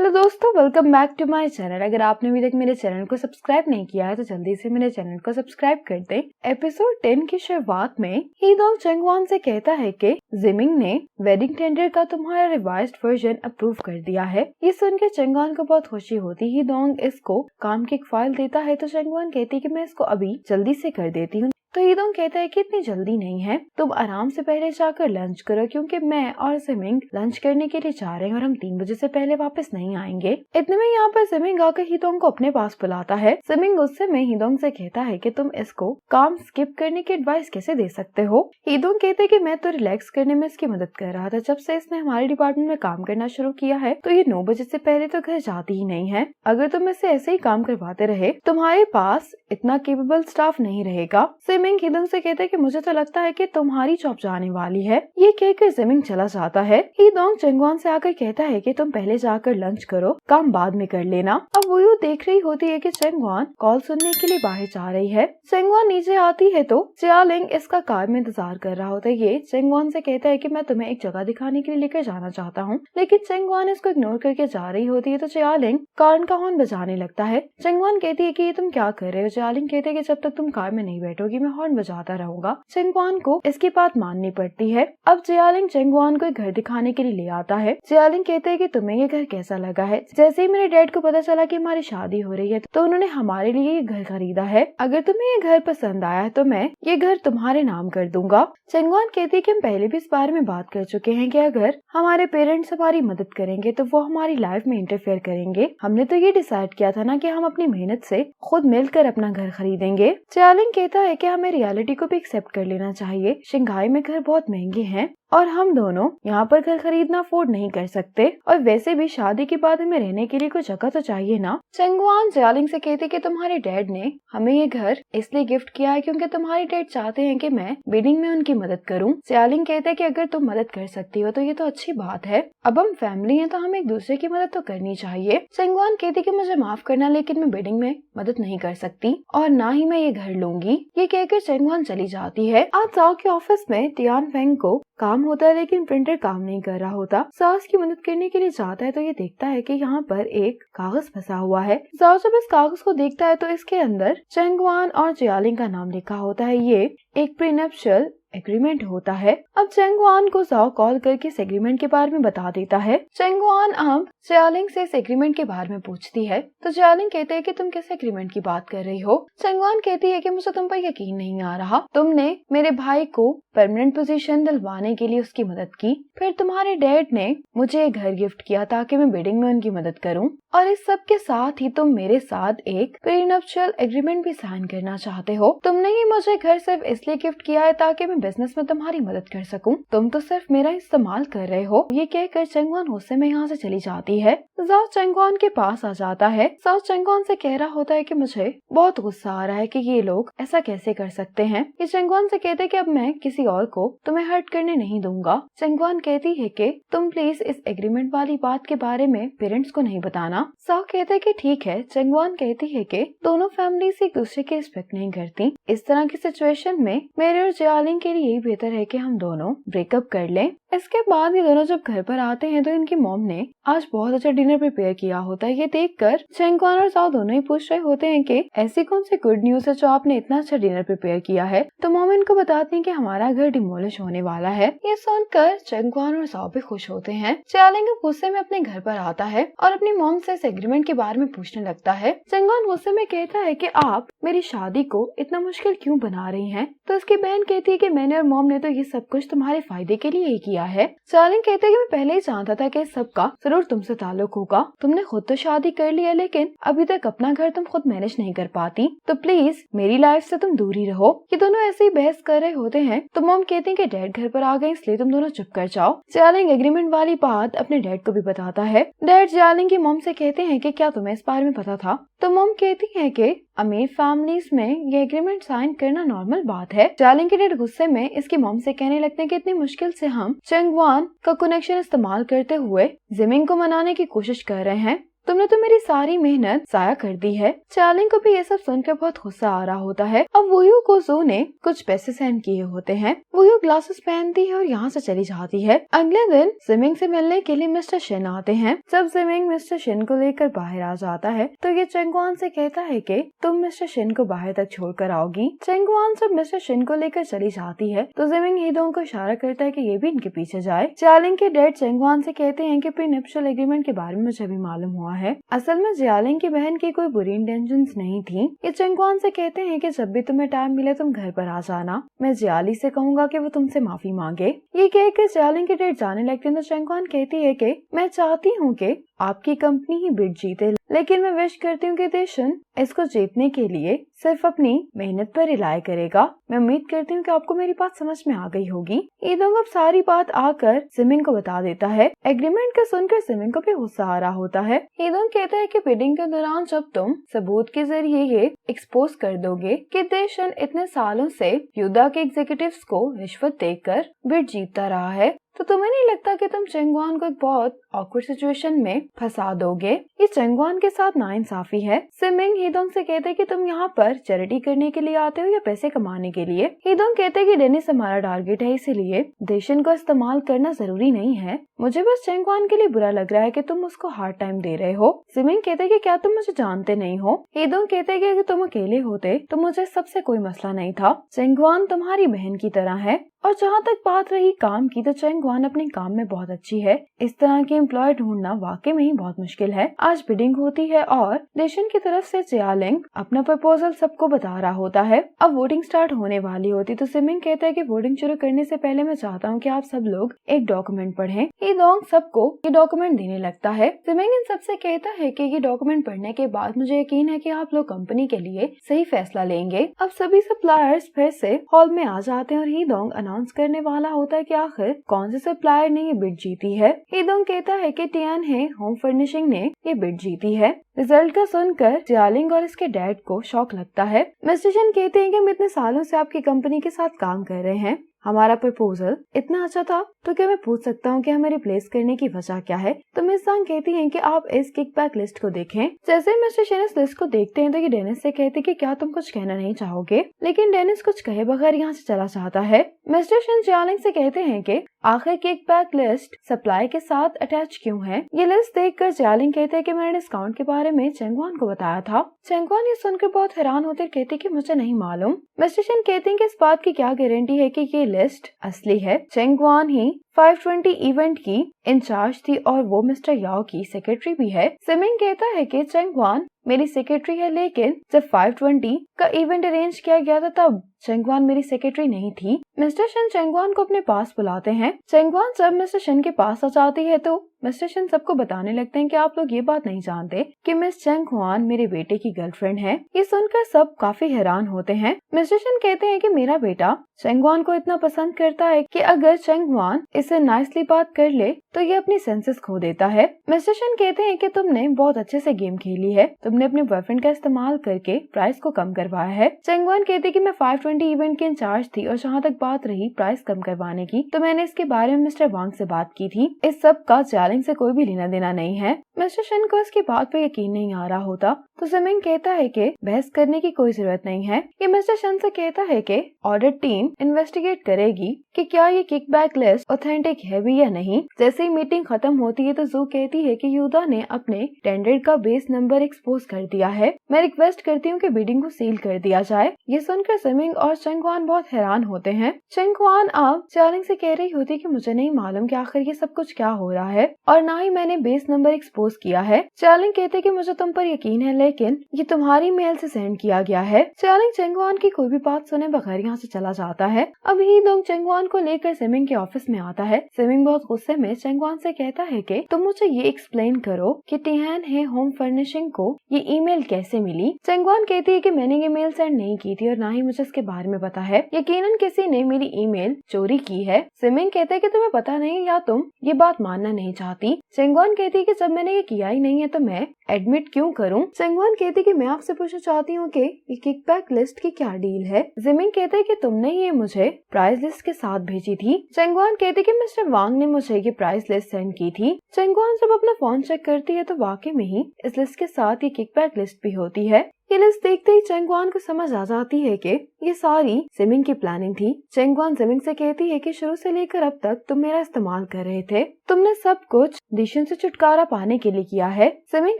Hello दोस्तों, welcome back to my channel. अगर आपने अभी तक मेरे चैनल को सब्सक्राइब नहीं किया है तो जल्दी से मेरे चैनल को सब्सक्राइब कर दें। एपिसोड 10 की शुरुआत में ही दोंग चंगवान से कहता है कि जिमिंग ने वेडिंग टेंडर का तुम्हारा रिवाइज्ड वर्जन अप्रूव कर दिया है। ये सुनकर चंगवान को बहुत खुशी होती। ही दोंग इसको काम की एक फाइल देता है तो चंगवान कहती है कि मैं इसको अभी जल्दी से कर देती हूँ। तो हीदोंग कहता है कि इतनी जल्दी नहीं है, तुम आराम से पहले जाकर लंच करो क्योंकि मैं और जिमिंग लंच करने के लिए जा रहे हैं और हम 3 बजे से पहले वापस नहीं आएंगे। इतने में यहाँ पर जिमिंग आकर हीदोंग को अपने पास बुलाता है। जिमिंग गुस्से में हीदोंग से कहता है कि तुम इसको काम स्किप करने की एडवाइस कैसे दे सकते हो। हीदोंग कहते हैं कि मैं तो रिलैक्स करने में इसकी मदद कर रहा था। जब से इसने हमारे डिपार्टमेंट में काम करना शुरू किया है तो ये 9 बजे से पहले तो घर जाती ही नहीं है। अगर तुम इससे ऐसे ही काम करवाते रहे तुम्हारे पास इतना केपेबल स्टाफ नहीं रहेगा। जिमिंग हीदोंग से कहता है कि मुझे तो लगता है कि तुम्हारी जॉब जाने वाली है। ये कहकर जिमिंग चला जाता है। हीदोंग चंगवान से आकर कहता है कि तुम पहले जाकर लंच करो, काम बाद में कर लेना। अब वो यूँ देख रही होती है कि चंगवान कॉल सुनने के लिए बाहर जा रही है। चंगवान नीचे आती है तो जियालिंग इसका कार में इंतजार कर रहा होता है। ये चंगवान से कहता है कि मैं तुम्हें एक जगह दिखाने के लिए लेकर जाना चाहता हूँ, लेकिन चंगवान इसको इग्नोर करके जा रही होती है तो जियालिंग कार का हॉर्न बजाने लगता है। चंगवान कहती है कि ये तुम क्या कर रहे हो। जियालिंग कहते है कि जब तक तुम कार में नहीं बैठोगी मैं हॉर्न बजाता रहूंगा। चंगवान को इसकी बात माननी पड़ती है। अब जियालिंग चंगवान को एक घर दिखाने के लिए ले आता है। जियालिंग कहते है कि तुम्हें ये घर कैसा लगा है। जैसे ही मेरे डैड को पता चला कि हमारी शादी हो रही है तो उन्होंने हमारे लिए ये घर खरीदा है। अगर तुम्हें ये घर पसंद आया है तो मैं ये घर तुम्हारे नाम कर दूंगा। चंगवान कहती है कि हम पहले भी इस बारे में बात कर चुके हैं कि अगर हमारे पेरेंट्स हमारी मदद करेंगे तो वो हमारी लाइफ में इंटरफेयर करेंगे। हमने तो ये डिसाइड किया था ना कि हम अपनी मेहनत से खुद मिलकर अपना घर खरीदेंगे। जियालिंग कहता है कि हमें रियलिटी को भी एक्सेप्ट कर लेना चाहिए। शंघाई में घर बहुत महंगे हैं और हम दोनों यहाँ पर घर खरीदना अफोर्ड नहीं कर सकते, और वैसे भी शादी के बाद हमें रहने के लिए कुछ जगह तो चाहिए ना। चंगवान जियालिंग से कहती कि तुम्हारे डैड ने हमें ये घर इसलिए गिफ्ट किया है क्योंकि तुम्हारे डैड चाहते हैं कि मैं वेडिंग में उनकी मदद करूं। जियालिंग कहते हैं कि अगर तुम मदद कर सकती हो तो ये तो अच्छी बात है। अब हम फैमिली हैं तो हमें एक दूसरे की मदद तो करनी चाहिए। चंगवान कहती कि मुझे माफ करना, लेकिन मैं वेडिंग में मदद नहीं कर सकती और ना ही मैं ये घर लूंगी। ये कहकर चंगवान चली जाती है। आज जाओ के ऑफिस में तियान फेंग को काम होता है लेकिन प्रिंटर काम नहीं कर रहा होता। सास की मदद करने के लिए जाता है तो ये देखता है कि यहाँ पर एक कागज फंसा हुआ है। जाओ जब इस कागज को देखता है तो इसके अंदर चंगवान और जियालिंग का नाम लिखा होता है। ये एक प्रीनप्शियल एग्रीमेंट होता है। अब चंगवान को जाओ कॉल करके इस एग्रीमेंट के बारे में बता देता है। चंगवान अब जियालिंग से इस एग्रीमेंट के बारे में पूछती है तो जियालिंग कहते हैं कि तुम किस एग्रीमेंट की बात कर रही हो। चंगवान कहती है कि मुझे तुम पर यकीन नहीं आ रहा। तुमने मेरे भाई को परमानेंट पोजीशन दिलवाने के लिए उसकी मदद की, फिर तुम्हारे डैड ने मुझे एक घर गिफ्ट किया ताकि मैं वेडिंग में उनकी मदद करूं, और इस सब के साथ ही तुम मेरे साथ एक प्रीनप्शियल एग्रीमेंट भी साइन करना चाहते हो। तुमने ही मुझे घर सिर्फ इसलिए गिफ्ट किया है ताकि मैं बिजनेस में तुम्हारी मदद कर सकूं। तुम तो सिर्फ मेरा इस्तेमाल कर रहे हो। ये कहकर चंगवान गुस्से में यहाँ से चली जाती है। जाओ चंगवान के पास आ जाता है। जाओ चंगवान से कह रहा होता है कि मुझे बहुत गुस्सा आ रहा है कि ये लोग ऐसा कैसे कर सकते हैं। ये चंगवान से कहते कि अब मैं किसी और को तुम्हें हर्ट करने नहीं दूंगा। चंगवान कहती है कि तुम प्लीज इस एग्रीमेंट वाली बात के बारे में पेरेंट्स को नहीं बताना। साओ कहते कि ठीक है। चंगवान कहती है कि दोनों फैमिली एक दूसरे की रिस्पेक्ट नहीं करती। इस तरह की सिचुएशन में मेरे और जियालिंग के लिए यही बेहतर है कि हम दोनों ब्रेकअप कर लें। इसके बाद ये दोनों जब घर पर आते हैं तो इनकी मॉम ने आज बहुत अच्छा डिनर प्रिपेयर किया होता है। ये देखकर चंगवान और साओ दोनों ही पूछ रहे होते हैं कि ऐसी कौन सी गुड न्यूज है जो आपने इतना अच्छा डिनर प्रिपेयर किया है। तो मॉम इनको बताती है कि हमारा घर डिमोलिश होने वाला है। ये सुनकर चंगवान और साओ भी खुश होते हैं। जियालिंग गुस्से में अपने घर पर आता है और अपनी मॉम से इस एग्रीमेंट के बारे में पूछने लगता है। चंगवान गुस्से में कहता है कि आप मेरी शादी को इतना मुश्किल क्यों बना रही हैं? तो उसकी बहन कहती है कि मैंने और मॉम ने तो ये सब कुछ तुम्हारे फायदे के लिए ही किया है। जियालिंग कहते हैं कि मैं पहले ही जानता था कि इस सब का जरूर तुमसे ताल्लुक होगा। तुमने खुद तो शादी कर ली है लेकिन अभी तक अपना घर तुम खुद मैनेज नहीं कर पाती, तो प्लीज मेरी लाइफ से तुम दूर ही रहो। ये दोनों ऐसे ही बहस कर रहे होते हैं तो मॉम कहती है कि डैड घर पर आ गए इसलिए तुम दोनों चुप कर जाओ। जियालिंग एग्रीमेंट वाली बात अपने डैड को भी बताता है। डैड जियालिंग की मॉम से कहते हैं कि क्या तुम्हें इस बारे में पता था? तो मॉम कहती है कि अमीर फैमिलीज में ये एग्रीमेंट साइन करना नॉर्मल बात है। जियालिंग के डैड गुस्से में इसकी मॉम से कहने लगते हैं कि इतनी मुश्किल से हम चंगवान का कनेक्शन इस्तेमाल करते हुए जिमिंग को मनाने की कोशिश कर रहे हैं, तुमने तो मेरी सारी मेहनत जाया कर दी है। चार्लिंग को भी ये सब सुनकर बहुत गुस्सा आ रहा होता है। अब वोयू को जो ने कुछ पैसे सेंड किए होते हैं। वोयू ग्लासेस पहनती है और यहाँ से चली जाती है। अगले दिन जिमिंग से मिलने के लिए मिस्टर शिन आते हैं। जब जिमिंग मिस्टर शिन को लेकर बाहर आ जाता है तो ये चंगवान से कहता है कि तुम मिस्टर शिन को बाहर तक छोड़कर आओगी। चंगवान जब मिस्टर शिन को लेकर चली जाती है तो जिमिंग हीदोंग को इशारा करता है कि ये भी इनके पीछे जाए। चार्लिंग के डैड चंगवान से कहते हैं कि प्रीनप्शुअल एग्रीमेंट के बारे में मुझे भी मालूम हुआ है। असल में जियालिंग की बहन की कोई बुरी इंटेंशंस नहीं थी। ये चंगवान से कहते हैं कि जब भी तुम्हें टाइम मिले तुम घर पर आ जाना। मैं जियाली से कहूंगा कि वो तुमसे माफी मांगे। ये कहकर जियालिंग के डैड जाने लगते हैं तो चंगवान कहती है कि मैं चाहती हूँ कि आपकी कंपनी ही बिड जीते, लेकिन मैं विश करती हूँ कि देशन इसको जीतने के लिए सिर्फ अपनी मेहनत पर रिलाय करेगा। मैं उम्मीद करती हूँ कि आपको मेरी बात समझ में आ गई होगी। ईदोंग अब सारी बात आकर जिमिंग को बता देता है। एग्रीमेंट का सुनकर जिमिंग को भी गुस्सा आ रहा होता है। ईदोंग कहता है कि बिडिंग के दौरान जब तुम सबूत के जरिए ये एक्सपोज कर दोगे कि देशन इतने सालों से युद्धा के एग्जीक्यूटिव्स को रिश्वत देकर बिड जीतता रहा है तो तुम्हें नहीं लगता कि तुम चंगवान को एक बहुत ऑकवर्ड सिचुएशन में फंसा दोगे। ये चंगवान के साथ नाइंसाफी है। जिमिंग हीदोंग से कहते हैं कि तुम यहाँ पर चैरिटी करने के लिए आते हो या पैसे कमाने के लिए। हीदोंग कहते हैं कि डेनिस हमारा टारगेट है, इसीलिए देशन को इस्तेमाल करना जरूरी नहीं है। मुझे बस चंगवान के लिए बुरा लग रहा है कि तुम उसको हार्ड टाइम दे रहे हो। जिमिंग कहते हैं कि क्या तुम मुझे जानते नहीं हो। हीदोंग कहते हैं कि अगर तुम अकेले होते तो मुझे सबसे कोई मसला नहीं था। चंगवान तुम्हारी बहन की तरह है। और जहाँ तक बात रही काम की तो चंगवान अपने काम में बहुत अच्छी है। इस तरह के एम्प्लॉय ढूंढना वाकई में ही बहुत मुश्किल है। आज बिडिंग होती है और देशन की तरफ से जियालिंग अपना प्रपोजल सबको बता रहा होता है। अब वोटिंग स्टार्ट होने वाली होती तो जिमिंग कहता है कि वोटिंग शुरू करने से पहले मैं चाहता हूँ कि आप सब लोग एक डॉक्यूमेंट पढ़ें। हीदोंग सबको ये डॉक्यूमेंट देने लगता है। जिमिंग इन सबसे कहता है कि ये डॉक्यूमेंट पढ़ने के बाद मुझे यकीन है कि आप लोग कंपनी के लिए सही फैसला लेंगे। अब सभी सप्लायर्स फिर से हॉल में आ जाते हैं और हीदोंग अनाउंस करने वाला होता है कि आखिर कौन से सप्लायर ने ये बिड जीती है। हीदोंग कहता है कि टियान है होम फर्निशिंग ने ये बिड जीती है। रिजल्ट का सुनकर जियालिंग और इसके डैड को शॉक लगता है। मिस्टर शिन कहते हैं कि हम इतने सालों से आपकी कंपनी के साथ काम कर रहे हैं। हमारा प्रपोजल इतना अच्छा था तो क्या मैं पूछ सकता हूँ कि हमें रिप्लेस करने की वजह क्या है। तो मिस सांग कहती हैं कि आप इस किकबैक लिस्ट को देखें। जैसे मिस्टर शिन इस लिस्ट को देखते हैं तो ये डेनिस से कहते कि क्या तुम कुछ कहना नहीं चाहोगे, लेकिन डेनिस कुछ कहे बगैर यहाँ से चला जाता है। मिस्टर शिन जियालिंग से कहते हैं कि आखिर किकबैक लिस्ट सप्लाई के साथ अटैच क्यों है। ये लिस्ट देखकर जियालिंग कहते हैं कि मैंने डिस्काउंट के बारे में चंगवान को बताया था। चंगवान ये सुनकर बहुत हैरान होते कहते कि मुझे नहीं मालूम। मिस्टर शिन कहते हैं कि इस बात की क्या गारंटी है कि ये लिस्ट असली है। चंगवान ही 520 इवेंट की इंचार्ज थी और वो मिस्टर याओ की सेक्रेटरी भी है। जिमिंग कहता है कि चंगवान मेरी सेक्रेटरी है, लेकिन जब 520 का इवेंट अरेंज किया गया था तब चंगवान मेरी सेक्रेटरी नहीं थी। मिस्टर शिन चंगवान को अपने पास बुलाते हैं। चंगवान जब मिस्टर शिन के पास आ जाती है तो मिस्टर शिन सबको बताने लगते हैं कि आप लोग ये बात नहीं जानते कि मिस चंगवान मेरे बेटे की गर्लफ्रेंड है। ये सुनकर सब काफी हैरान होते हैं। मिस्टर शिन कहते हैं कि मेरा बेटा चंगवान को इतना पसंद करता है कि अगर चंगवान इसे नाइसली बात कर ले तो ये अपनी सेंसेस खो देता है। मिस्टर शिन कहते हैं कि तुमने बहुत अच्छे से गेम खेली है, तुमने अपने बॉयफ्रेंड का इस्तेमाल करके प्राइस को कम करवाया है। चंगवान कहते कि मैं 520 इवेंट की इंचार्ज थी और जहाँ तक बात रही प्राइस कम करवाने की तो मैंने इसके बारे में मिस्टर वांग से बात की थी। इस सब का जियालिंग से कोई भी लेना देना नहीं है। मिस्टर शिन को इसकी बात पर यकीन नहीं आ रहा होता तो जिमिंग कहता है कि बहस करने की कोई जरूरत नहीं है। ये मिस्टर शिन से कहता है कि ऑडिट टीम इन्वेस्टिगेट करेगी कि क्या ये किकबैक लिस्ट ऑथेंटिक है भी या नहीं। जैसे ही मीटिंग खत्म होती है तो जू कहती है कि युद्धा ने अपने टेंडर का बेस नंबर एक्सपोज कर दिया है। मैं रिक्वेस्ट करती हूँ कि बिडिंग को सील कर दिया जाए। ये सुनकर जिमिंग और चंगवान बहुत हैरान होते हैं। चंगवान अब जियालिंग से कह रही होती कि मुझे नहीं मालूम कि आखिर ये सब कुछ क्या हो रहा है और ना ही मैंने बेस नंबर एक्सपोज किया है। जियालिंग कहते कि मुझे तुम पर यकीन है, लेकिन ये तुम्हारी मेल से सेंड किया गया है। जियालिंग चंगवान की कोई भी बात सुने बगैर यहाँ से चला जाता है। अब हीदोंग चंगवान को लेकर जिमिंग के ऑफिस में आता है। जिमिंग बहुत गुस्से में चंगवान से कहता है कि तुम मुझे ये एक्सप्लेन करो कि टियान है होम फर्निशिंग को ये ईमेल कैसे मिली। चंगवान कहती है कि मैंने ये मेल सेंड नहीं की थी और ना ही मुझे इसके बारे में पता है। यकीनन किसी ने मेरी ईमेल चोरी की है। जिमिंग कहते हैं कि तुम्हें पता नहीं या तुम ये बात मानना नहीं चाहती। चंगवान कहती है कि जब मैंने ये किया ही नहीं है तो मैं एडमिट क्यों करूं। चंगवान कहती कि मैं आपसे पूछना चाहती हूँ कि ये किकबैक लिस्ट की क्या डील है। जिमिंग कहते हैं कि तुमने ये मुझे प्राइस लिस्ट के साथ भेजी थी। चंगवान कहती कि मिस्टर वांग ने मुझे ये प्राइस लिस्ट सेंड की थी। चंगवान जब अपना फोन चेक करती है तो वाकई में ही इस लिस्ट के साथ ये किकबैक लिस्ट भी होती है। ये लिस्ट देखते ही चंगवान को समझ आ जाती है कि ये सारी जिमिंग की प्लानिंग थी। चंगवान जिमिंग से कहती है कि शुरू से लेकर अब तक तुम मेरा इस्तेमाल कर रहे थे। तुमने सब कुछ दीशन से छुटकारा पाने के लिए किया है। जिमिंग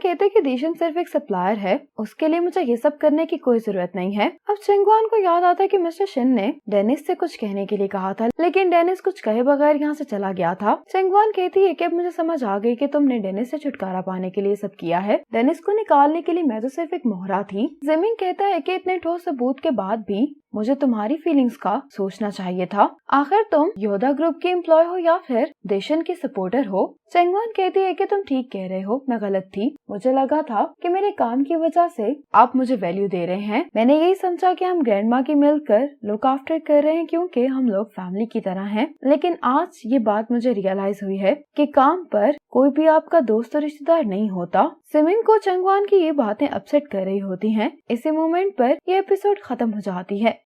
कहते कि दीशन सिर्फ एक सप्लायर है, उसके लिए मुझे ये सब करने की कोई जरूरत नहीं है। अब चंगवान को याद आता है कि मिस्टर शिन ने डेनिस से कुछ कहने के लिए कहा था, लेकिन डेनिस कुछ कहे बगैर यहाँ से चला गया था। चंगवान कहती है कि अब मुझे समझ आ गई कि तुमने डेनिस से छुटकारा पाने के लिए सब किया है। डेनिस को निकालने के लिए मैं तो सिर्फ एक मोहरा थी। जिमिंग कहता है कि इतने ठोस सबूत के बाद भी मुझे तुम्हारी फीलिंग्स का सोचना चाहिए था। आखिर तुम योदा ग्रुप के एम्प्लॉय हो या फिर देशन की सपोर्टर हो। चंगवान कहती है कि तुम ठीक कह रहे हो, मैं गलत थी। मुझे लगा था कि मेरे काम की वजह से आप मुझे वैल्यू दे रहे हैं। मैंने यही समझा कि हम ग्रैंड माँ की मिलकर लुक आफ्टर कर रहे हैं क्योंकि हम लोग फैमिली की तरह हैं। लेकिन आज ये बात मुझे रियलाइज हुई है कि काम पर कोई भी आपका दोस्त और रिश्तेदार नहीं होता। जिमिंग को चंगवान की ये बातें अपसेट कर रही होती हैं। इसी मोमेंट पर ये एपिसोड खत्म हो जाती है।